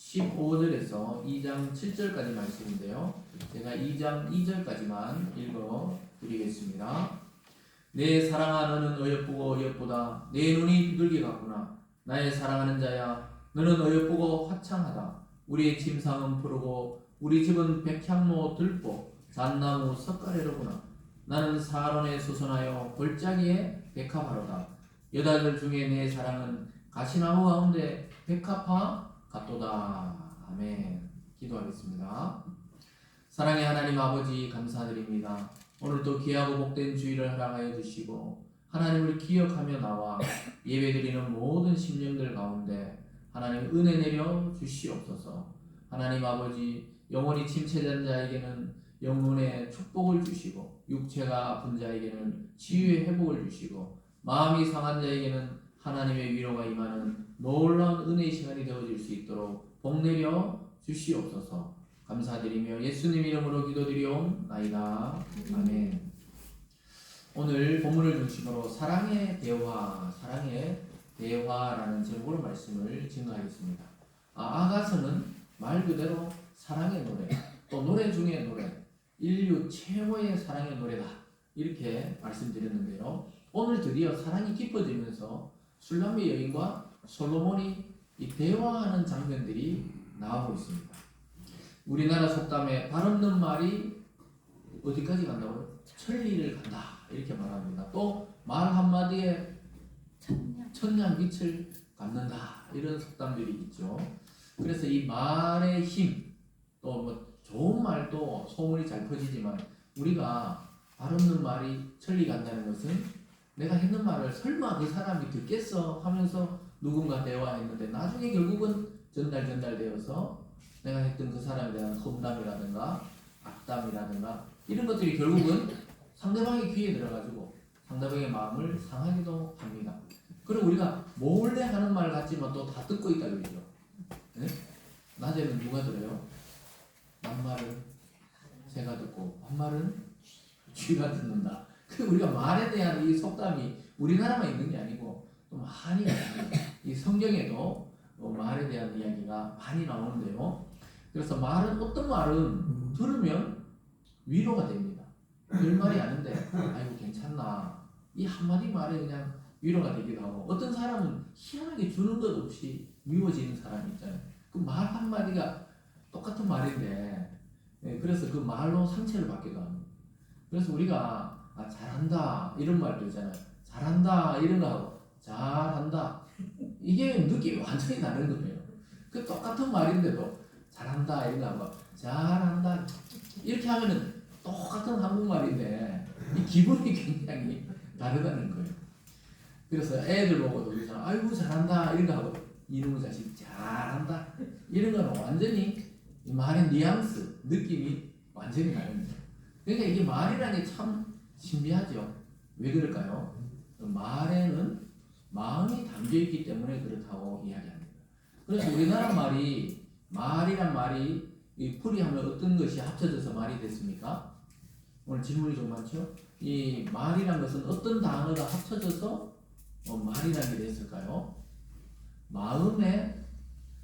15절에서 2장 7절까지 말씀인데요. 제가 2장 2절까지만 읽어 드리겠습니다. 내 사랑아 너는 어여쁘고 어여쁘다. 내 눈이 비둘기 같구나. 나의 사랑하는 자야 너는 어여쁘고 화창하다. 우리의 침상은 푸르고 우리 집은 백향로 들보 잣나무 석가래로구나. 나는 사론에 수선하여 골짜기에 백합화로다. 여자들 중에 내 사랑은 가시나무 가운데 백합화 같도다. 아멘. 기도하겠습니다. 사랑의 하나님 아버지 감사드립니다. 오늘도 귀하고 복된 주일을 허락하여 주시고 하나님을 기억하며 나와 예배드리는 모든 심령들 가운데 하나님 은혜 내려 주시옵소서. 하나님 아버지 영혼이 침체된 자에게는 영혼의 축복을 주시고 육체가 아픈 자에게는 치유의 회복을 주시고 마음이 상한 자에게는 하나님의 위로가 임하는 놀라운 은혜의 시간이 되어질 수 있도록 복 내려 주시옵소서. 감사드리며 예수님 이름으로 기도드리옵나이다. 아멘. 오늘 본문을 중심으로 사랑의 대화라는 제목으로 말씀을 증거하겠습니다. 아가서는 말 그대로 사랑의 노래, 또 노래 중에 노래, 인류 최고의 사랑의 노래다 이렇게 말씀드렸는데요. 오늘 드디어 사랑이 깊어지면서 술람미 여인과 솔로몬이 이 대화하는 장면들이 나오고 있습니다. 우리나라 속담에 발 없는 말이 어디까지 간다고요? 천리를 간다 이렇게 말합니다. 또 말 한마디에 천냥 빛을 갚는다 이런 속담들이 있죠. 그래서 이 말의 힘, 또 뭐 좋은 말도 소문이 잘 퍼지지만 우리가 발 없는 말이 천리 간다는 것은 내가 했는 말을 설마 그 사람이 듣겠어 하면서 누군가 대화했는데 나중에 결국은 전달되어서 내가 했던 그 사람에 대한 험담이라든가 악담이라든가 이런 것들이 결국은 상대방의 귀에 들어가지고 상대방의 마음을 상하기도 합니다. 그리고 우리가 몰래 하는 말 같지만 또 다 듣고 있다 그러죠. 네? 낮에는 누가 들어요? 남말은 새가 듣고 밤말은 쥐가 듣는다. 그 우리가 말에 대한 이 속담이 우리나라만 있는 게 아니고 또 많이 이 성경에도 말에 대한 이야기가 많이 나오는데요. 그래서 말은 어떤 말은 들으면 위로가 됩니다. 별 말이 아닌데 아이고 괜찮나 이 한마디 말에 그냥 위로가 되기도 하고 어떤 사람은 희한하게 주는 것 없이 미워지는 사람이 있잖아요. 그 말 한마디가 똑같은 말인데 그래서 그 말로 상처를 받기도 합니다. 그래서 우리가 잘한다 이런 말도 있잖아요. 잘한다 이런 거 하고 잘한다 이게 느낌이 완전히 다른 거예요. 그 똑같은 말인데도 잘한다 이런 거 하고 잘한다 이렇게 하면은 똑같은 한국말인데 이 기분이 굉장히 다르다는 거예요. 그래서 애들 보고도 아이고 잘한다 이런 거 하고 이놈의 자식 잘한다 이런 거는 완전히 이 말의 뉘앙스 느낌이 완전히 다릅니다. 그러니까 이게 말이라는 게 참 신비하죠. 왜 그럴까요? 말에는 마음이 담겨있기 때문에 그렇다고 이야기합니다. 그래서 우리나라 말이란 말이 이 풀이하면 어떤 것이 합쳐져서 말이 됐습니까? 오늘 질문이 좀 많죠? 이 말이란 것은 어떤 단어가 합쳐져서 말이라는 게 됐을까요? 마음의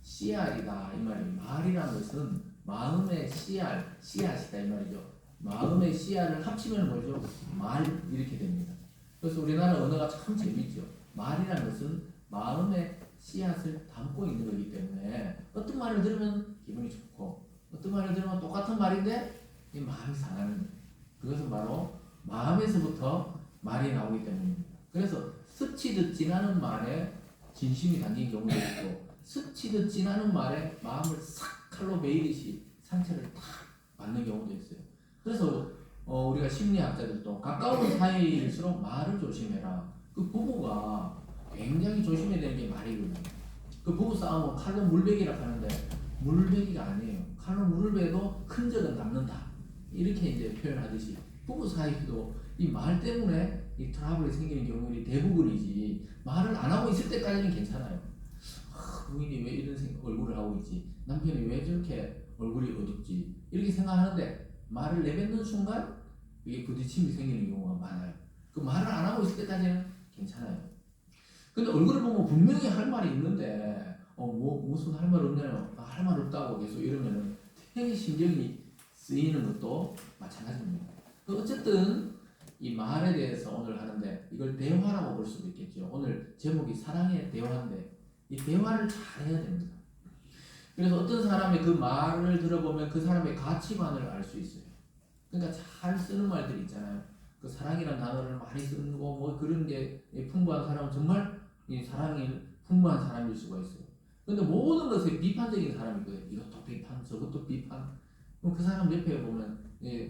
씨알이다 이 말이에요. 말이란 것은 마음의 씨앗이다 이 말이죠. 마음의 씨알을 합치면 뭐죠? 말 이렇게 됩니다. 그래서 우리나라 언어가 참 재밌죠. 말이란 것은 마음의 씨앗을 담고 있는 거기 때문에 어떤 말을 들으면 기분이 좋고 어떤 말을 들으면 똑같은 말인데 이 마음이 상하는 거예요. 그것은 바로 마음에서부터 말이 나오기 때문입니다. 그래서 스치듯 지나는 말에 진심이 담긴 경우도 있고 스치듯 지나는 말에 마음을 싹 칼로 베이듯이 상처를 탁 받는 경우도 있어요. 그래서 우리가 심리학자들도 가까운 사이일수록 말을 조심해라. 그 부부가 굉장히 조심해야 되는 게 말이거든요. 그 부부 싸움은 칼로 물베기라 하는데 물베기가 아니에요. 칼로 물을 베도 흔적은 남는다. 이렇게 이제 표현하듯이 부부 사이도 이 말 때문에 이 트러블이 생기는 경우들이 대부분이지 말을 안 하고 있을 때까지는 괜찮아요. 부인이 왜 이런 얼굴을 하고 있지? 남편이 왜 저렇게 얼굴이 어둡지? 이렇게 생각하는데 말을 내뱉는 순간 이게 부딪힘이 생기는 경우가 많아요. 그 말을 안 하고 있을 때까지는 괜찮아요. 근데 얼굴을 보면 분명히 할 말이 있는데 무슨 할 말 없냐면 할 말 없다고 계속 이러면은 되게 신경이 쓰이는 것도 마찬가지입니다. 어쨌든 이 말에 대해서 오늘 하는데 이걸 대화라고 볼 수도 있겠죠. 오늘 제목이 사랑의 대화인데 이 대화를 잘 해야 됩니다. 그래서 어떤 사람의 그 말을 들어보면 그 사람의 가치관을 알 수 있어요. 그러니까 잘 쓰는 말들이 있잖아요. 그 사랑이라는 단어를 많이 쓰는 거 뭐 그런 게 풍부한 사람은 정말 이 사랑이 풍부한 사람일 수가 있어요. 근데 모든 것에 비판적인 사람이거든요. 이것도 비판, 저것도 비판. 그럼 그 사람 옆에 보면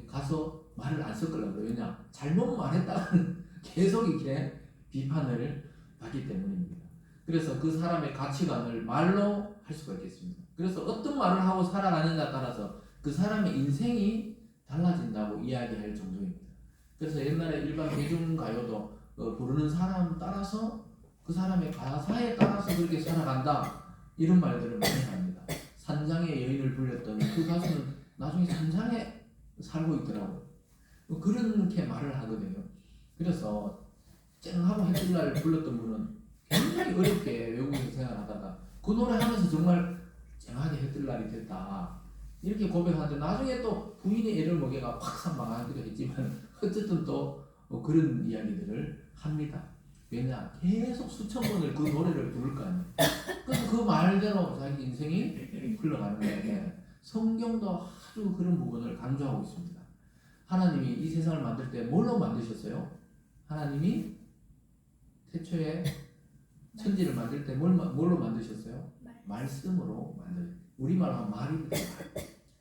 가서 말을 안 섞으려고 해요. 왜냐? 잘못 말했다가는 계속 이렇게 비판을 받기 때문입니다. 그래서 그 사람의 가치관을 말로 할 수가 있겠습니다. 그래서 어떤 말을 하고 살아가느냐에 따라서 그 사람의 인생이 달라진다고 이야기할 정도입니다. 그래서 옛날에 일반 대중가요도 부르는 사람 따라서 그 사람의 가사에 따라서 그렇게 살아간다 이런 말들을 많이 합니다. 산장의 여인을 불렸더니 그 가수는 나중에 산장에 살고 있더라고요. 그렇게 말을 하거든요. 그래서 쨍하고 해뜰날 불렀던 분은 굉장히 어렵게 외국에서 생활하다가 그 노래 하면서 정말 쨍하게 해뜰날이 됐다 이렇게 고백하는데 나중에 또 부인의 애를 먹여가 확 망하기도 했지만 어쨌든 또 그런 이야기들을 합니다. 왜냐? 계속 수천 번을 그 노래를 부를 거 아니에요. 그래서 그 말대로 자기 인생이 흘러가는 거예요. 성경도 아주 그런 부분을 강조하고 있습니다. 하나님이 이 세상을 만들 때 뭘로 만드셨어요? 하나님이 태초에 천지를 만들 때 뭘로 만드셨어요? 말씀으로 만들어요. 우리말로 하면 말입니다.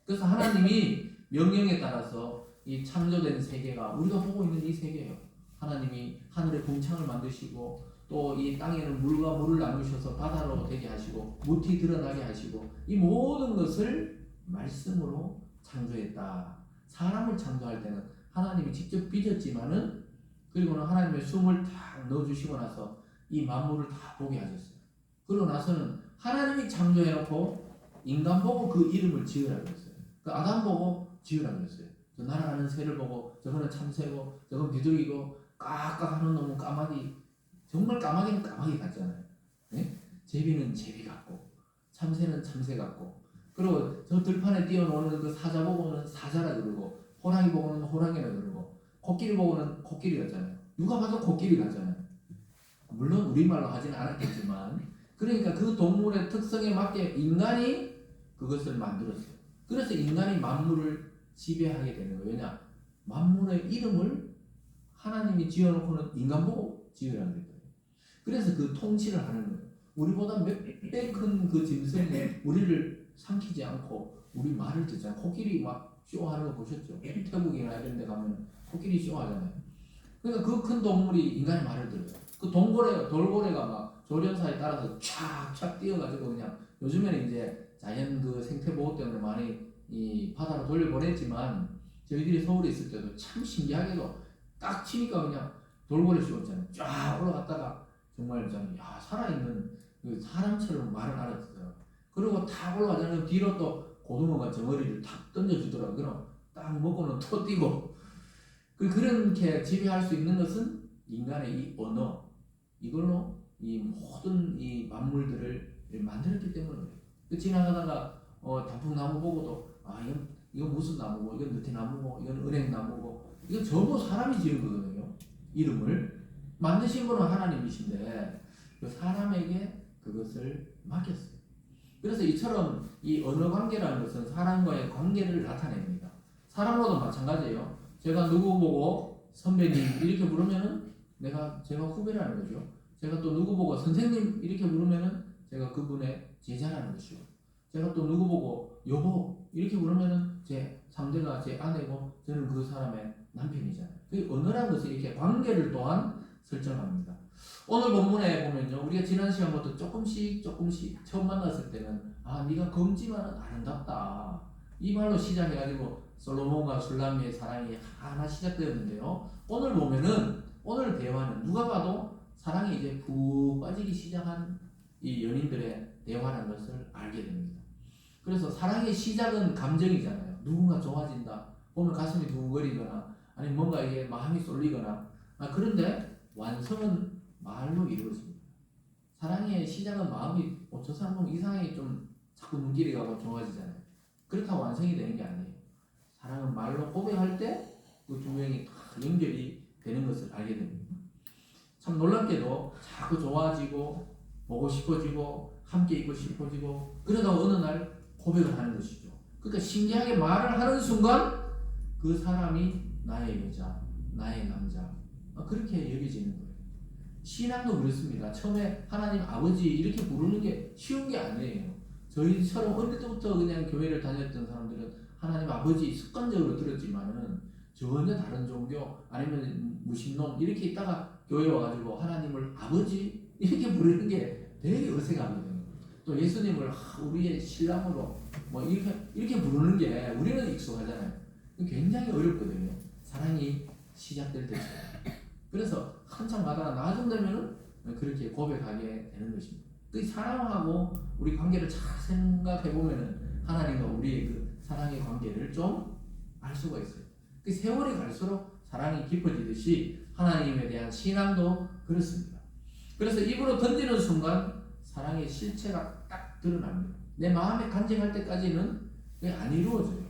그래서 하나님이 명령에 따라서 이 창조된 세계가 우리가 보고 있는 이 세계예요. 하나님이 하늘의 궁창을 만드시고 또 이 땅에는 물과 물을 나누셔서 바다로 되게 하시고 무티 드러나게 하시고 이 모든 것을 말씀으로 창조했다. 사람을 창조할 때는 하나님이 직접 빚었지만은 그리고는 하나님의 숨을 딱 넣어주시고 나서 이 만물을 다 보게 하셨어요. 그러고 나서는 하나님이 창조해놓고 인간 보고 그 이름을 지으라고 했어요. 그 아담 보고 지으라고 했어요. 저 날아가는 새를 보고 저거는 참새고 저건 비둘기고 깍깍하는 놈은 까마귀. 정말 까마귀는 까마귀 같잖아요. 네? 제비는 제비 같고 참새는 참새 같고 그리고 저 들판에 뛰어노는 그 사자 보고는 사자라 그러고 호랑이 보고는 호랑이라 그러고 코끼리 보고는 코끼리 같잖아요. 누가 봐도 코끼리 같잖아요. 물론 우리말로 하지는 않았겠지만 그러니까 그 동물의 특성에 맞게 인간이 그것을 만들었어요. 그래서 인간이 만물을 지배하게 되는 거예요. 왜냐? 만물의 이름을 하나님이 지어놓고는 인간 보고 지으라는 거예요. 그래서 그 통치를 하는 거예요. 우리보다 몇 배 큰 그 짐승이 우리를 삼키지 않고 우리 말을 듣잖아요. 코끼리 막 쇼하는 거 보셨죠? 태국이나 이런 데 가면 코끼리 쇼하잖아요. 그러니까 그 큰 동물이 인간의 말을 들어요. 그 돌고래가 막 조련사에 따라서 촥촥 뛰어가지고 그냥 요즘에는 이제 자연 그 생태 보호 때문에 많이 이 바다로 돌려보냈지만 저희들이 서울에 있을 때도 참 신기하게도 딱 치니까 그냥 돌고래 쇼였잖아요. 쫙 올라갔다가 정말 좀 살아있는 그 사람처럼 말을 알아듣더라고요. 그리고 탁 올라가자면 뒤로 또 고등어가 저머리를 탁 던져주더라고요. 그럼 딱 먹고는 또 뛰고 그렇게 지배할 수 있는 것은 인간의 이 언어 이걸로 이 모든 이 만물들을 만들었기 때문에 그래요. 지나가다가 단풍나무 보고도 이건 무슨 나무고 이건 느티나무고 이건 은행나무고 이건 전부 사람이 지은 거거든요. 이름을 만드신 분은 하나님이신데 그 사람에게 그것을 맡겼어요. 그래서 이처럼 이 언어 관계라는 것은 사람과의 관계를 나타냅니다. 사람으로도 마찬가지예요. 제가 누구 보고 선배님 이렇게 부르면은 제가 후배라는 거죠. 제가 또 누구 보고 선생님 이렇게 부르면은 제가 그분의 제자라는 것이고, 제가 또 누구 보고 여보 이렇게 부르면은 제 상대가 제 아내고 저는 그 사람의 남편이잖아요. 그 언어라는 것은 이렇게 관계를 또한 설정합니다. 오늘 본문에 보면요, 우리가 지난 시간부터 조금씩 처음 만났을 때는 네가 검지만은 아름답다 이 말로 시작해가지고 솔로몬과 술람미의 사랑이 하나 시작되었는데요. 오늘 보면은 오늘 대화는 누가 봐도 사랑이 이제 푹 빠지기 시작한 이 연인들의 대화라는 것을 알게 됩니다. 그래서 사랑의 시작은 감정이잖아요. 누군가 좋아진다 보면 가슴이 두근거리거나 아니면 뭔가 이게 마음이 쏠리거나 그런데 완성은 말로 이루어집니다. 사랑의 시작은 마음이 저 사람 보면 이상하게 좀 자꾸 눈길이 가고 좋아지잖아요. 그렇다고 완성이 되는 게 아니에요. 사랑은 말로 고백할 때 그 두 명이 다 연결이 되는 것을 알게 됩니다. 참 놀랍게도 자꾸 좋아지고 보고 싶어지고 함께 있고 싶어지고 그러다가 어느 날 고백을 하는 것이죠. 그러니까 신기하게 말을 하는 순간 그 사람이 나의 여자, 나의 남자 그렇게 여겨지는 거예요. 신앙도 그렇습니다. 처음에 하나님 아버지 이렇게 부르는 게 쉬운 게 아니에요. 저희처럼 어릴 때부터 그냥 교회를 다녔던 사람들은 하나님 아버지 습관적으로 들었지만은 전혀 다른 종교 아니면 무신론 이렇게 있다가 교회 와가지고 하나님을 아버지 이렇게 부르는 게 되게 어색하거든요. 또 예수님을 우리의 신랑으로 뭐 이렇게 부르는 게 우리는 익숙하잖아요. 굉장히 어렵거든요. 사랑이 시작될 때. 그래서 한참 가다가 나중 되면은 그렇게 고백하게 되는 것입니다. 그 사랑하고 우리 관계를 잘 생각해 보면은 하나님과 우리의 그 사랑의 관계를 좀 알 수가 있어요. 그 세월이 갈수록 사랑이 깊어지듯이 하나님에 대한 신앙도 그렇습니다. 그래서 입으로 던지는 순간 사랑의 실체가 딱 드러납니다. 내 마음에 간직할 때까지는 그게 안 이루어져요.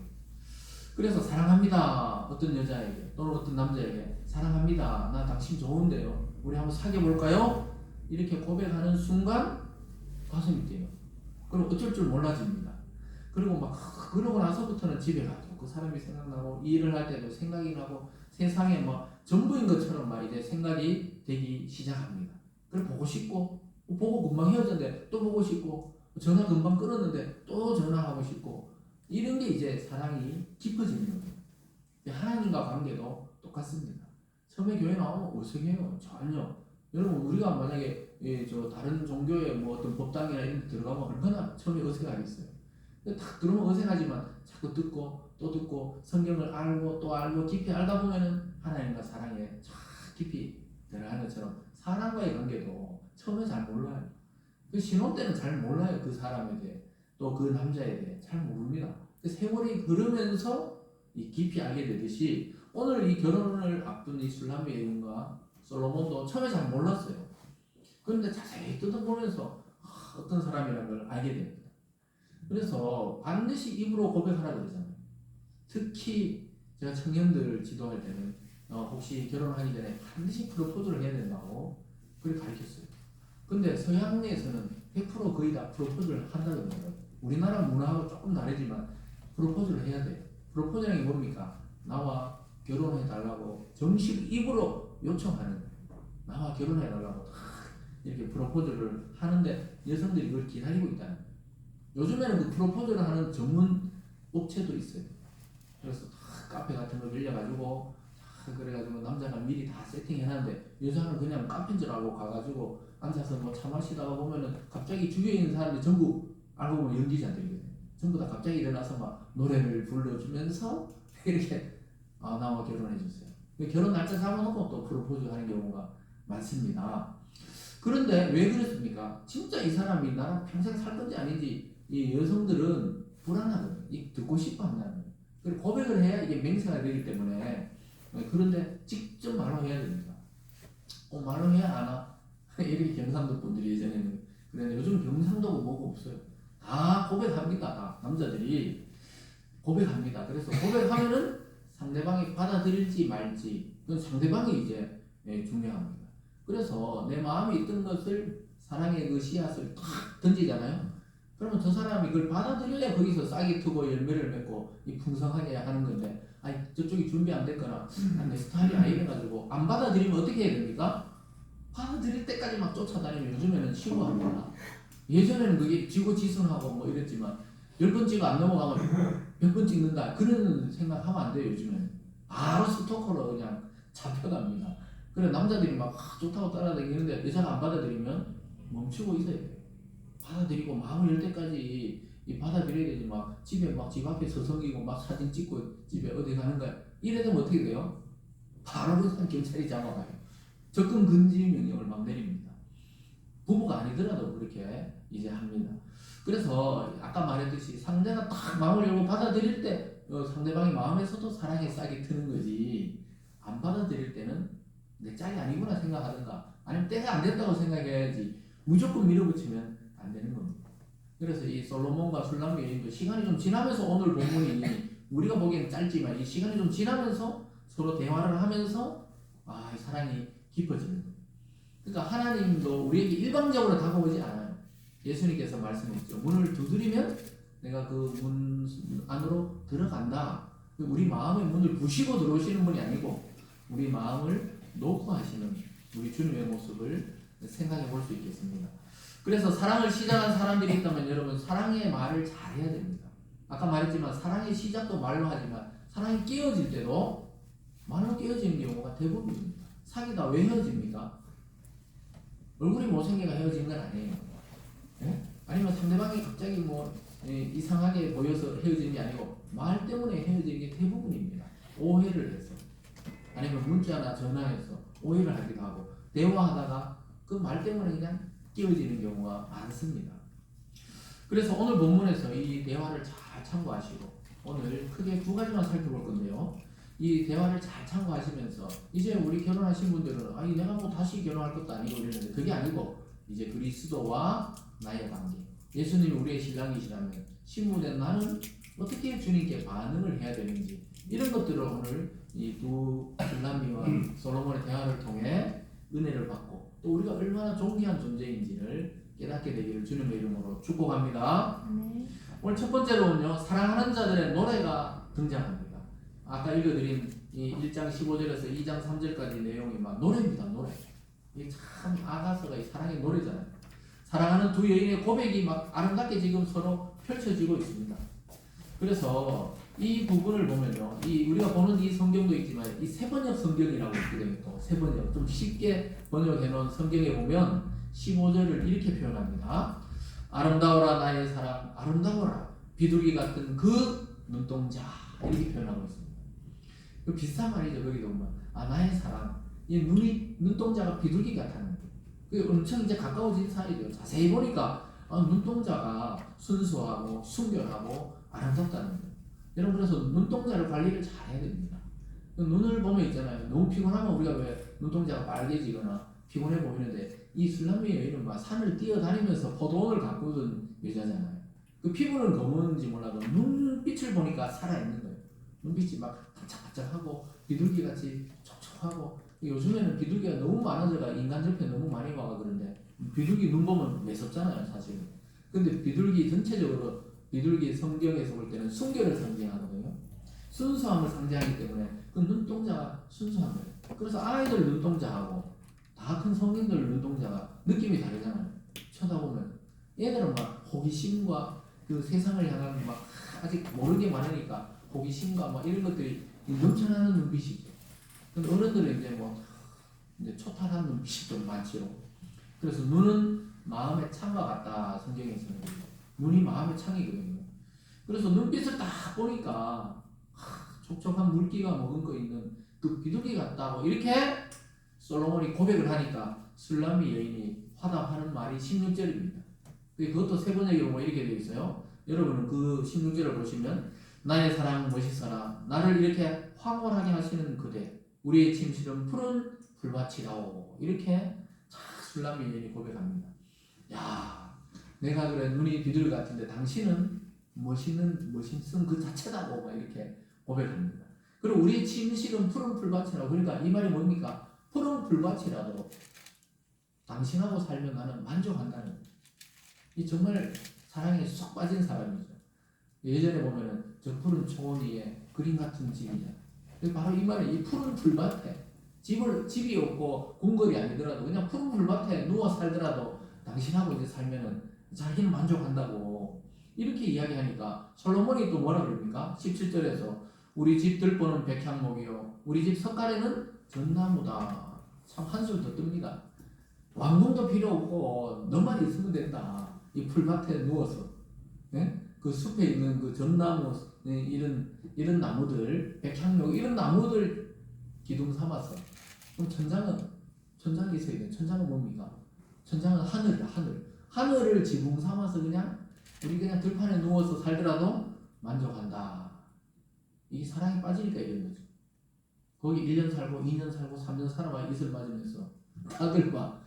그래서 사랑합니다. 어떤 여자에게 또는 어떤 남자에게 사랑합니다. 나 당신 좋은데요. 우리 한번 사귀어 볼까요? 이렇게 고백하는 순간 가슴이 뛰어요. 그리고 어쩔 줄 몰라집니다. 그리고 막 그러고 나서부터는 집에 가죠. 그 사람이 생각나고 일을 할 때도 생각이 나고 세상에 뭐 전부인 것처럼 막 이제 생각이 되기 시작합니다. 그리고 보고 싶고 보고 금방 헤어졌는데 또 보고 싶고 전화 금방 끊었는데 또 전화하고 싶고 이런 게 이제 사랑이 깊어지는 거예요. 하나님과 관계도 똑같습니다. 처음에 교회 나오면 어색해요. 전혀. 여러분 우리가 만약에 다른 종교의 뭐 어떤 법당이나 이런 데 들어가면 얼마나 처음에 어색하겠어요. 딱 들어오면 어색하지만 자꾸 듣고 또 듣고 성경을 알고 또 알고 깊이 알다 보면은 하나님과 사랑에 참 깊이 들어가는 것처럼 사람과의 관계도 처음에 잘 몰라요. 그 신혼 때는 잘 몰라요. 그 사람에 대해 또 그 남자에 대해 잘 모릅니다. 그 세월이 흐르면서 이 깊이 알게 되듯이 오늘 이 결혼을 앞둔 이 술람의 여인과 솔로몬도 처음에 잘 몰랐어요. 그런데 자세히 뜯어보면서 어떤 사람이라는 걸 알게 됩니다. 그래서 반드시 입으로 고백하라고 그러잖아요. 특히 제가 청년들을 지도할 때는 혹시 결혼하기 전에 반드시 프로포즈를 해야 된다고 그렇게 가르쳤어요. 근데 서양에서는 100% 거의 다 프로포즈를 한다는 거예요. 우리나라 문화하고 조금 다르지만 프로포즈를 해야 돼요. 프로포즈라는 게 뭡니까? 나와 결혼해달라고 정식 입으로 요청하는 거예요. 나와 결혼해달라고 이렇게 프로포즈를 하는데 여성들이 그걸 기다리고 있다는 거예요. 요즘에는 그 프로포즈를 하는 전문 업체도 있어요. 그래서 카페 같은 거 빌려가지고 그래가지고 남자가 미리 다 세팅해놨는데 여자는 그냥 카페인 줄 알고 가가지고 앉아서 뭐 차 마시다가 보면은 갑자기 주위에 있는 사람들이 전부 알고 보면 연기자들이거든요. 전부 다 갑자기 일어나서 막 노래를 불러주면서 이렇게 나와 결혼해주세요. 결혼 날짜 잡아놓고 또 프로포즈 하는 경우가 많습니다. 그런데 왜 그렇습니까? 진짜 이 사람이 나랑 평생 살 건지 아닌지 이 여성들은 불안하거든요. 듣고 싶어 한다는 거예요. 그리고 고백을 해야 이게 맹세가 되기 때문에 그런데 직접 말로 해야 됩니다. 말로 해야 하나? 이렇게 경상도 분들이 예전에는 그랬는데 요즘 경상도가 뭐가 없어요. 다 고백합니다. 다 남자들이 고백합니다. 그래서 고백하면은 상대방이 받아들일지 말지 그건 상대방이 이제 중요합니다. 그래서 내 마음에 있던 것을 사랑의 그 씨앗을 탁 던지잖아요. 그러면 저 사람이 그걸 받아들여야 거기서 싹이 트고 열매를 맺고 풍성하게 하는 건데 아니 저쪽이 준비 안 됐거나 내 스타일이 아니래가지고 안 받아들이면 어떻게 해야 됩니까? 받아들일 때까지 막 쫓아다니면 요즘에는 신고합니다. 예전에는 그게 지고지순하고 뭐 이랬지만 10번 찍어 안 넘어가면 100번 찍는다 그런 생각하면 안 돼요. 요즘에는 바로 스토커로 그냥 잡혀갑니다. 그래 남자들이 막 좋다고 따라다니는데 여자가 안 받아들이면 멈추고 있어야 돼요. 받아들이고 마음을 열 때까지 받아들여야 되지. 막 집에 막 집 앞에 서성이고 막 사진 찍고 집에 어디 가는 거야. 이래 되면 어떻게 돼요? 바로 그냥 경찰이 잡아가요. 접근 금지 명령을 막 내립니다. 부부가 아니더라도 그렇게 이제 합니다. 그래서 아까 말했듯이 상대가 딱 마음을 열고 받아들일 때 상대방이 마음에서도 사랑의 싹이 트는 거지. 안 받아들일 때는 내 짝이 아니구나 생각하든가 아니면 때가 안 된다고 생각해야지 무조건 밀어붙이면 안 되는 겁니다. 그래서 이 솔로몬과 술람 여인도 시간이 좀 지나면서 오늘 본문이 우리가 보기엔 짧지만 이 시간이 좀 지나면서 서로 대화를 하면서 이 사랑이 깊어지는 거예요. 그러니까 하나님도 우리에게 일방적으로 다가오지 않아요. 예수님께서 말씀했죠. 문을 두드리면 내가 그 문 안으로 들어간다. 우리 마음의 문을 부시고 들어오시는 분이 아니고 우리 마음을 놓고 하시는 우리 주님의 모습을 생각해 볼 수 있겠습니다. 그래서 사랑을 시작한 사람들이 있다면 여러분 사랑의 말을 잘해야 됩니다. 아까 말했지만 사랑의 시작도 말로 하지만 사랑이 깨어질 때도 말로 깨어지는 경우가 대부분입니다. 사귀다 왜 헤어집니까? 얼굴이 못생겨가 헤어지는 건 아니에요. 네? 아니면 상대방이 갑자기 이상하게 보여서 헤어지는 게 아니고 말 때문에 헤어지는 게 대부분입니다. 오해를 해서 아니면 문자나 전화해서 오해를 하기도 하고 대화하다가 그 말 때문에 그냥 끼어지는 경우가 많습니다. 그래서 오늘 본문에서 이 대화를 잘 참고하시고 오늘 크게 두 가지만 살펴볼 건데요. 이 대화를 잘 참고하시면서 이제 우리 결혼하신 분들은 내가 다시 결혼할 것도 아니고 이러는데 그게 아니고 이제 그리스도와 나의 관계 예수님이 우리의 신랑이시라면 신부된 나는 어떻게 주님께 반응을 해야 되는지 이런 것들을 오늘 이 두 술람미와 솔로몬의 대화를 통해 은혜를 받고 또 우리가 얼마나 존귀한 존재인지를 깨닫게 되기를 주님의 이름으로 축복합니다. 네. 오늘 첫 번째로는요 사랑하는 자들의 노래가 등장합니다. 아까 읽어드린 이 1장 15절에서 2장 3절까지 내용이 막 노래입니다. 노래. 이게 참 아가서가 이 사랑의 노래잖아요. 사랑하는 두 여인의 고백이 막 아름답게 지금 서로 펼쳐지고 있습니다. 그래서 이 부분을 보면요, 우리가 보는 이 성경도 있지만 이 세번역 성경이라고 있거든요. 또 세번역 좀 쉽게 번역해 놓은 성경에 보면 15절을 이렇게 표현합니다. 아름다워라 나의 사랑, 아름다워라 비둘기 같은 그 눈동자 이렇게 표현하고 있습니다. 그 비슷한 말이죠. 거기도 보면 나의 사랑, 이 눈동자가 비둘기 같다는 거예요. 그 엄청 이제 가까워진 사이죠. 자세히 보니까 눈동자가 순수하고 순결하고 아름답다는 거예요. 여러분 그래서 눈동자를 관리를 잘 해야 됩니다. 눈을 보면 있잖아요. 너무 피곤하면 우리가 왜 눈동자가 빨개지거나 피곤해 보이는데 이 술람미 여인은 막 산을 뛰어다니면서 포도원을 가꾸던 여자잖아요. 그 피부는 검은지 몰라도 눈빛을 보니까 살아있는 거예요. 눈빛이 막 반짝반짝하고 비둘기같이 촉촉하고 요즘에는 비둘기가 너무 많아져가 인간 접해 너무 많이 와가 그런데 비둘기 눈 보면 매섭잖아요 사실은. 근데 비둘기 전체적으로 비둘기 성경에서 볼 때는 순결을 상징하거든요. 순수함을 상징하기 때문에 그 눈동자가 순수한 거예요. 그래서 아이들 눈동자하고 다 큰 성인들 눈동자가 느낌이 다르잖아요. 쳐다보면 얘들은 막 호기심과 그 세상을 향한 막 아직 모르는 게 많으니까 호기심과 막 이런 것들이 넘쳐나는 눈빛이죠. 근데 어른들은 이제 초탈한 눈빛이 좀 많죠. 그래서 눈은 마음의 창과 같다 성경에서는. 눈이 마음의 창이거든요. 그래서 눈빛을 딱 보니까 촉촉한 물기가 머금고 있는 그 비둘기 같다고 이렇게 솔로몬이 고백을 하니까 술람미 여인이 화답하는 말이 16절입니다. 그것도 세 번역으로 이렇게 되어 있어요. 여러분은 그 16절을 보시면 나의 사랑 멋있어라 나를 이렇게 황홀하게 하시는 그대 우리의 침실은 푸른 불밭이라오 이렇게 술람미 여인이 고백합니다. 야 내가 그래 눈이 비둘기 같은데 당신은 멋있는 그 자체다고 막 이렇게 고백합니다. 그리고 우리의 침실은 푸른 풀밭이라고. 그러니까 이 말이 뭡니까? 푸른 풀밭이라도 당신하고 살면 나는 만족한다는 거예요. 이 정말 사랑에 쏙 빠진 사람이죠. 예전에 보면은 저 푸른 초원 위에 그림 같은 집이잖아요. 바로 이 말이 이 푸른 풀밭에 집이 없고 궁궐이 아니더라도 그냥 푸른 풀밭에 누워 살더라도 당신하고 이제 살면은 자기는 만족한다고 이렇게 이야기하니까 솔로몬이 또 뭐라 그럽니까? 17절에서 우리 집 들보는 백향목이요 우리 집 석가래는 전나무다. 참 한술 더 뜹니다. 왕궁도 필요 없고 너만 있으면 된다. 이 풀밭에 누워서 그 숲에 있는 그 전나무 이런 나무들 백향목 이런 나무들 기둥 삼아서 그럼 천장이 있어야 돼. 천장은 뭡니까? 천장은 하늘이야. 하늘을 지붕 삼아서 우리 그냥 들판에 누워서 살더라도 만족한다. 이게 사랑에 빠지니까 이런 거죠. 거기 1년 살고 2년 살고 3년 살아봐 이슬 맞으면서 다들 봐.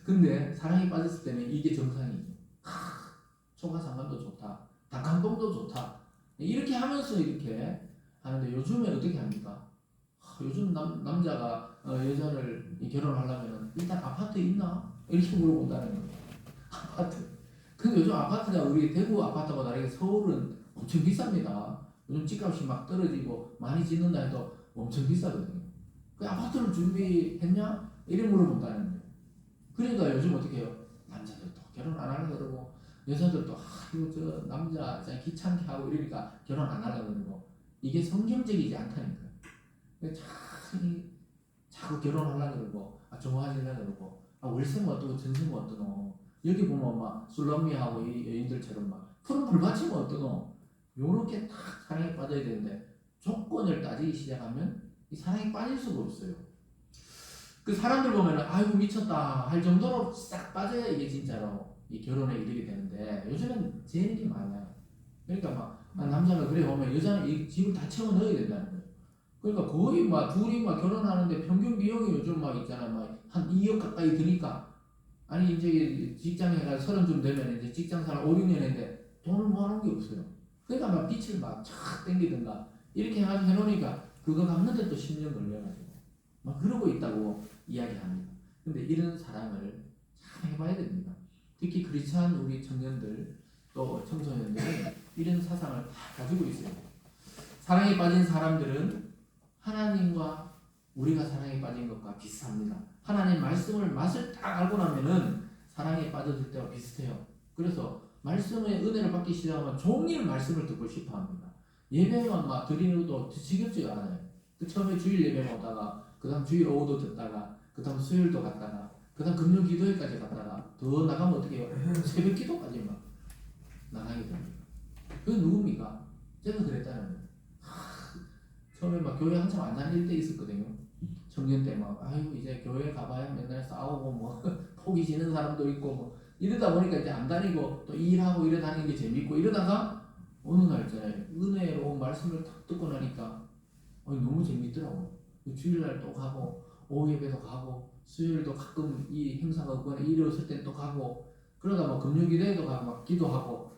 근데 사랑에 빠졌을 때는 이게 정상이죠. 소가상관도 좋다. 닭강동도 좋다. 이렇게 하면서 이렇게 하는데 요즘에 어떻게 합니까? 요즘 남자가 여자를 결혼하려면 일단 아파트 있나? 이렇게 물어본다는 거예요. 아파트. 근데 요즘 아파트가 우리 대구 아파트하고 다르게 서울은 엄청 비쌉니다. 요즘 집값이 막 떨어지고 많이 짓는다 해도 엄청 비싸거든요. 그 아파트를 준비했냐? 이래 물어본다는 거예요. 그러니까 요즘 어떻게 해요? 남자들도 결혼 안 하려고 그러고 여자들도 이거 저 남자 진짜 귀찮게 하고 이러니까 결혼 안 하려고 그러고 이게 성경적이지 않다니까요. 자꾸 결혼하려고 그러고 좋아하려고 그러고 월세는 어떠고 전세는 어떠노 여기 보면 막 술람미하고 이 여인들처럼 막 푸른 불받치면 어떠노 요렇게 딱 사랑에 빠져야 되는데 조건을 따지기 시작하면 이 사랑에 빠질 수가 없어요. 그 사람들 보면은 아이고 미쳤다 할 정도로 싹 빠져야 이게 진짜로 이 결혼에 이르게 되는데 요즘은 제일이 많아요. 그러니까 막 남자가 그래 보면 여자는 이 집을 다 채워 넣어야 된다는 거예요. 그러니까 거의 막 둘이 막 결혼하는데 평균 비용이 요즘 막 있잖아 막 한 2억 가까이 드니까 아니 이제 직장에 가 30쯤 되면 이제 직장생활 5, 6년 했는데 돈을 모아놓은 게 없어요. 그러니까 막 빛을 막 촥 땡기든가 이렇게 해가지고 해놓으니까 그거 갚는데 또 10년 걸려가지고 막 그러고 있다고 이야기합니다. 근데 이런 사랑을 잘 해봐야 됩니다. 특히 크리스찬 우리 청년들 또 청소년들은 이런 사상을 다 가지고 있어요. 사랑에 빠진 사람들은 하나님과 우리가 사랑에 빠진 것과 비슷합니다. 하나님 말씀을 맛을 딱 알고 나면은 사랑에 빠져들 때와 비슷해요. 그래서 말씀의 은혜를 받기 시작하면 종일 말씀을 듣고 싶어 합니다. 예배만 막 드리는 것도 지겹지가 않아요. 그 처음에 주일 예배 오다가 그 다음 주일 오후도 듣다가 그 다음 수요일도 갔다가 그 다음 금요 기도회까지 갔다가 더 나가면 어떻게 해요? 새벽 기도까지 막 나가게 됩니다. 그건 누굽니까? 제가 그랬다는 거예요. 처음에 막 교회 한참 안 다닐 때 있었거든요. 청년 때 막 아이고 이제 교회 가봐야 맨날 싸우고 뭐 포기 지는 사람도 있고 뭐 이러다 보니까 이제 안 다니고 또 일하고 이래 다니는 게 재밌고 이러다가 어느 날 있잖아요. 은혜로 말씀을 딱 듣고 나니까 너무 재밌더라고. 주일날 또 가고 오후 예배도 가고 수요일도 가끔 이 행사가 없거나 일이 없을 땐 또 가고 그러다 뭐 금요기도회도 가고 막 기도하고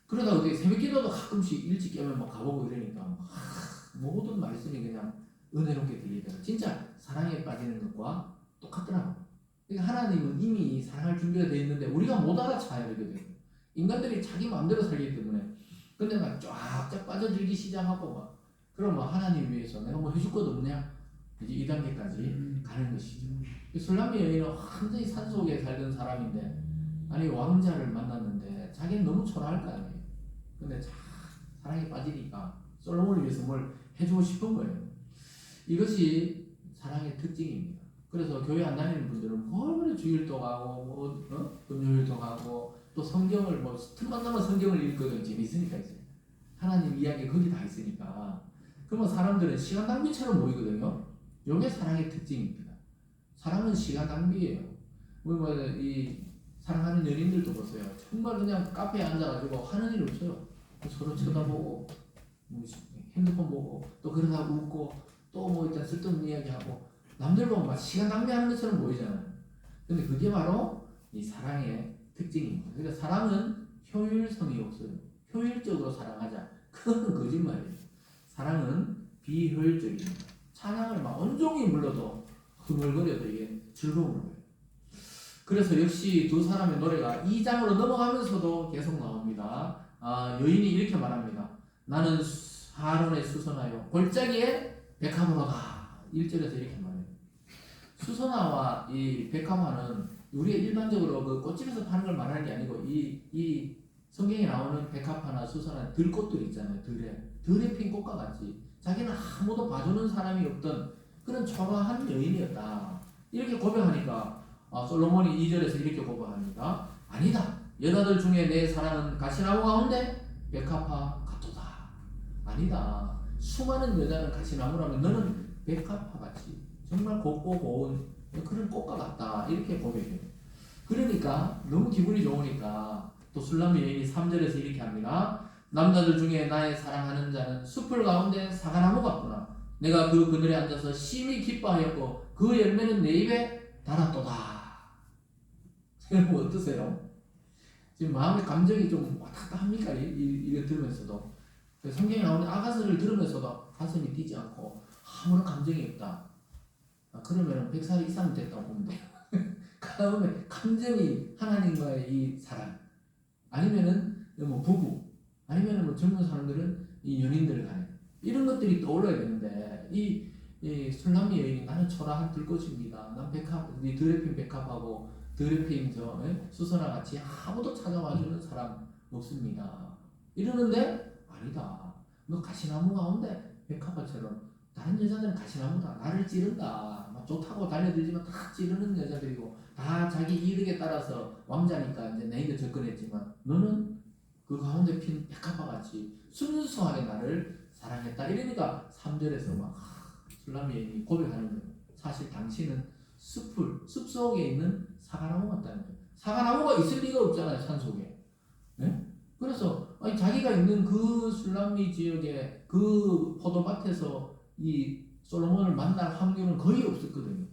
그러다 어떻게 새벽 기도도 가끔씩 일찍 깨면 막 가보고 이러니까 모든 말씀이 그냥 은혜롭게 들리더라고요. 진짜 사랑에 빠지는 것과 똑같더라고요. 그러니까 하나님은 이미 사랑할 준비가 되어 있는데 우리가 못 알아차야 되거든요. 인간들이 자기 마음대로 살기 때문에 근데 막 쫙쫙 빠져들기 시작하고 막 그럼 뭐 하나님 위해서 내가 뭐 해줄 것 없냐 이제 이 단계까지 가는 것이죠. 술람미 여인은 완전히 산속에 살던 사람인데 아니 왕자를 만났는데 자기는 너무 초라할 거 아니에요. 근데 사랑에 빠지니까 솔로몬을 위해서 뭘 해주고 싶은 거예요. 이것이 사랑의 특징입니다. 그래서 교회 안 다니는 분들은 뭘 주일도 가고 뭐 금요일도 가고 또 성경을 뭐 틈만 나면 성경을 읽거든. 재밌으니까 이제 하나님 이야기 거기 다 있으니까. 그러면 사람들은 시간 낭비처럼 보이거든요. 이게 사랑의 특징입니다. 사랑은 시간 낭비예요. 이 사랑하는 연인들도 보세요. 정말 그냥 카페에 앉아가지고 하는 일 없어요. 서로 쳐다보고 뭐 핸드폰 보고 또 그러다 웃고 또 뭐 일단 쓸데없는 이야기하고 남들 보면 막 시간 낭비하는 것처럼 보이잖아요. 근데 그게 바로 이 사랑의 특징입니다. 그러니까 사랑은 효율성이 없어요. 효율적으로 사랑하자. 그건 거짓말이에요. 사랑은 비효율적입니다. 찬양을 막 온종일 불러도 흥얼거려도 이게 즐거운 거예요. 그래서 역시 두 사람의 노래가 2장으로 넘어가면서도 계속 나옵니다. 여인이 이렇게 말합니다. 나는 아론의 수선화요 골짜기에 백합화가 1절에서 이렇게 말해요. 수선화와 이 백합화는 우리가 일반적으로 그 꽃집에서 파는 걸 말하는 게 아니고 이 성경에 나오는 백합화나 수선화 들꽃들 있잖아요. 들에 핀 꽃과 같이 자기는 아무도 봐주는 사람이 없던 그런 초라한 여인이었다. 이렇게 고백하니까 솔로몬이 2절에서 이렇게 고백합니다. 아니다. 여자들 중에 내 사랑은 가시나무 가운데 백합화 같도다. 아니다. 수많은 여자는 가시나무라면 너는 백합화같이 정말 곱고 고운 그런 꽃과 같다. 이렇게 고백해요. 그러니까 너무 기분이 좋으니까 또 술람미 여인이 3절에서 이렇게 합니다. 남자들 중에 나의 사랑하는 자는 숲을 가운데 사과나무 같구나. 내가 그 그늘에 앉아서 심히 기뻐하였고 그 열매는 내 입에 달았도다. 여러분 어떠세요? 지금 마음의 감정이 좀 왔다 갔다 합니까? 이거 들으면서도. 성경에 나오는 아가서를 들으면서도 가슴이 뛰지 않고 아무런 감정이 없다. 그러면 100살 이상 됐다고 보면 돼요. 그 다음에 감정이 하나님과의 이 사랑, 아니면은 뭐 부부, 아니면은 뭐 젊은 사람들은 이 연인들 간에 이런 것들이 떠올라야 되는데 이 술람미 여인이 나는 초라한 들꽃입니다. 난 이 드레핀 백합하고 드레핀 수선화 같이 아무도 찾아와주는 사람 없습니다. 이러는데 아니다. 너 가시나무 가운데 백합화처럼 다른 여자들은 가시나무다. 나를 찌른다. 막 좋다고 달려들지만 다 찌르는 여자들이고 다 자기 이득에 따라서 왕자니까 이제 내게 접근했지만 너는 그 가운데 핀 백합화 같이 순수하게 나를 사랑했다. 이러니까 3절에서 막 술람미 여인이 고백하는 거예요. 사실 당신은 숲 속에 있는 사과나무 같다는 거예요. 사과나무가 있을 리가 없잖아요, 산 속에. 네? 그래서 아니, 자기가 있는 그 술람미 지역의 그 포도밭에서 이 솔로몬을 만날 확률은 거의 없었거든요.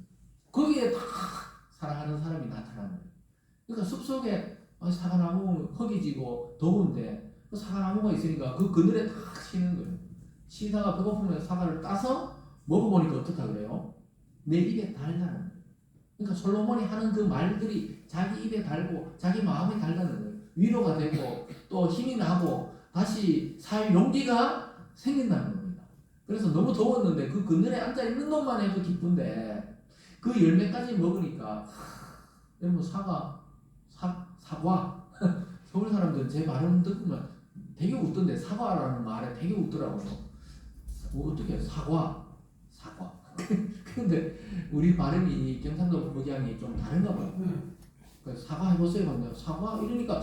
거기에 다 사랑하는 사람이 나타나는 거예요. 그러니까 숲속에 사과나무 허기지고 더운데 그 사과나무가 있으니까 그 그늘에 딱 쉬는 거예요. 쉬다가 배고프면 사과를 따서 먹어보니까 어떻다 그래요? 내 입에 달다는 거예요. 그러니까 솔로몬이 하는 그 말들이 자기 입에 달고 자기 마음에 달다는 거예요. 위로가 되고 또 힘이 나고 다시 살 용기가 생긴다는 겁니다. 그래서 너무 더웠는데 그 그늘에 앉아 있는 것만 해도 기쁜데 그 열매까지 먹으니까 여러분 사과 서울 사람들은 제 말을 듣으면 되게 웃던데 사과라는 말에 되게 웃더라고요. 어떻게 사과 근데 우리 발음이 경상도 억양이 좀 다른가 봐요. 사과 해보세요. 근데 사과 이러니까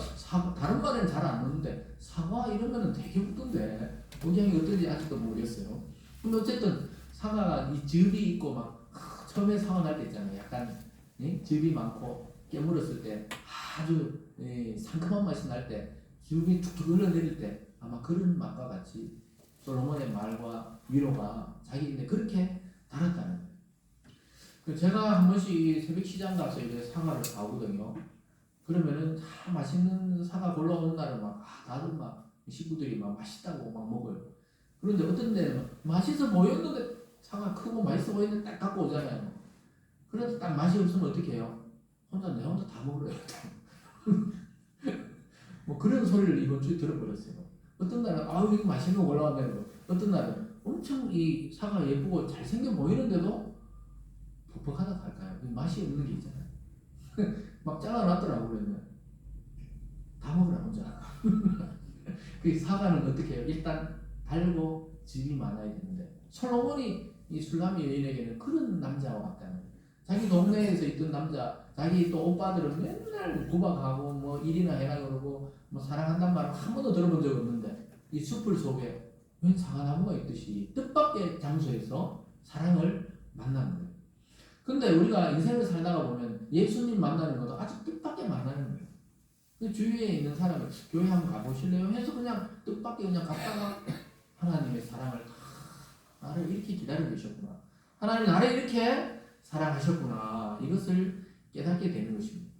다른 말에는 잘 안 넣는데 사과 이러면은 되게 웃던데 억양이 어떤지 아직도 모르겠어요. 근데 어쨌든 사과가 이 즙이 있고 막 처음에 사과 날 때 있잖아요. 약간 즙이 많고 깨물었을 때 아주 상큼한 맛이 날 때 즙이 툭툭 흘러내릴 때 아마 그런 맛과 같이 솔로몬의 말과 위로가 자기인데 그렇게 달았다는 거예요. 제가 한 번씩 새벽 시장 가서 이제 사과를 사오거든요. 그러면은 다 맛있는 사과 골라오는 날은 막 다들 막 식구들이 막 맛있다고 막 먹어요. 그런데 어떤 데는 맛있어 보였는데 사과 크고 맛있어 보이는데 딱 갖고 오잖아요. 그래도 딱 맛이 없으면 어떻게 해요? 내 혼자 다 먹으래요. 뭐 그런 소리를 이번 주에 들어버렸어요. 어떤 날은 이거 맛있는 거 올라왔네요. 어떤 날은 엄청 이 사과 예쁘고 잘생겨 보이는데도 퍽퍽하다 할까요? 맛이 없는 게 있잖아요. 막 잘라놨더라고 그랬네. 다 먹으라 혼자. 그 사과는 어떻게 해요? 일단 달고 즙이 많아야 되는데 솔로몬이 이 술람미 여인에게는 그런 남자와 같다는 거예요. 자기 동네에서 있던 남자, 자기 또 오빠들은 맨날 구박하고 뭐 일이나 해라 그러고 뭐 사랑한단 말을 한 번도 들어본 적 없는데 이 숲을 속에 웬 사과나무가 있듯이 뜻밖의 장소에서 사랑을 만나는 거예요. 근데 우리가 인생을 살다가 보면 예수님 만나는 것도 아주 뜻밖의 만나는 거예요. 그 주위에 있는 사람을 교회 한번 가보실래요? 해서 그냥 뜻밖의 그냥 갔다가 하나님의 사랑을 나를 이렇게 기다리고 계셨구나. 하나님 나를 이렇게 사랑하셨구나. 이것을 깨닫게 되는 것입니다.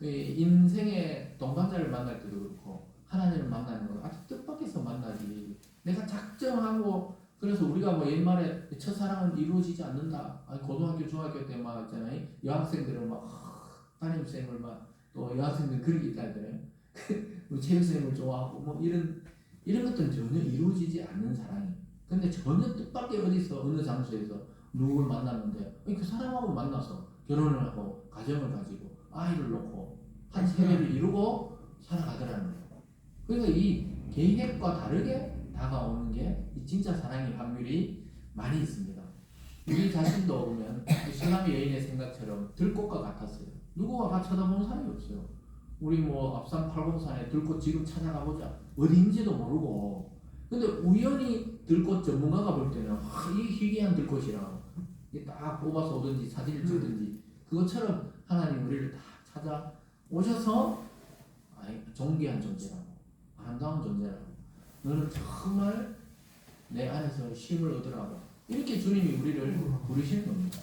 인생의 동반자를 만날 때도 그렇고 하나님을 만나는 건 아주 뜻밖에서 만나지. 내가 작정하고 그래서 우리가 뭐 옛말에 첫사랑은 이루어지지 않는다. 고등학교, 중학교 때 막 있잖아요. 여학생들은 막 담임쌤을 막 또 여학생들 그런 게 있다 하더래요. 체육쌤을 좋아하고 뭐 이런 것들은 전혀 이루어지지 않는 사랑이. 근데 전혀 뜻밖의 어디서 어느 장소에서 누굴 만났는데 그 사람하고 만나서 결혼을 하고 가정을 가지고 아이를 놓고 한 세대를 이루고 살아가더라는 거예요. 그러니까 이 계획과 다르게 다가오는 게 이 진짜 사랑의 확률이 많이 있습니다. 우리 자신도 보면 술람미 여인의 생각처럼 들꽃과 같았어요. 누구가 같이 쳐다보는 사람이 없어요. 우리 뭐 앞산 팔공산에 들꽃 지금 찾아가보자. 어디인지도 모르고. 근데 우연히 들꽃 전문가가 볼 때는 이 희귀한 들꽃이라고 딱 뽑아서 오든지 사진을 찍든지 그것처럼 하나님 우리를 다 찾아오셔서 존귀한 존재라고 아름다운 존재라고 너는 정말 내 안에서 쉼을 얻으라고 이렇게 주님이 우리를 부르시는 겁니다.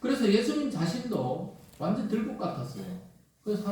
그래서 예수님 자신도 완전 들꽃 같았어요. 그래서